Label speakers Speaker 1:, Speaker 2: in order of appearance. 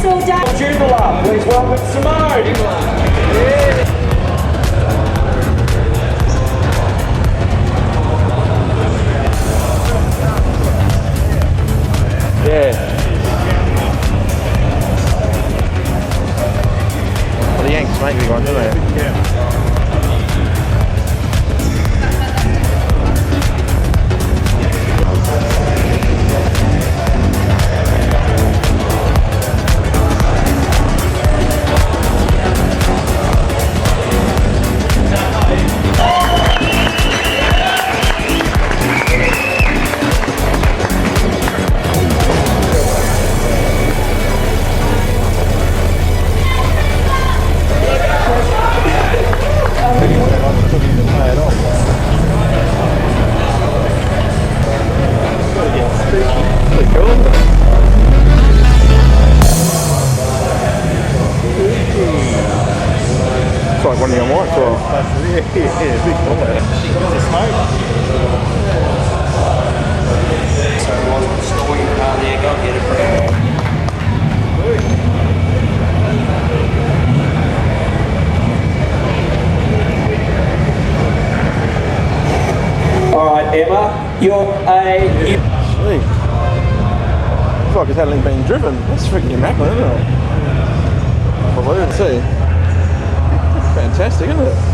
Speaker 1: beautiful day.
Speaker 2: Jubila, please welcome Simone. Yeah.
Speaker 3: Well, the Yanks make me one, don't they?
Speaker 2: Yeah.
Speaker 3: It's like one of your whites or
Speaker 2: Yeah, big boy. It's smoke.
Speaker 4: So I wasn't storing your car there, go and get it, bro. Alright, Emma, you're a...
Speaker 3: Sweet. It's like it's hadn't been driven. That's freaking immaculate, isn't it? Probably, see. Fantastic, isn't it?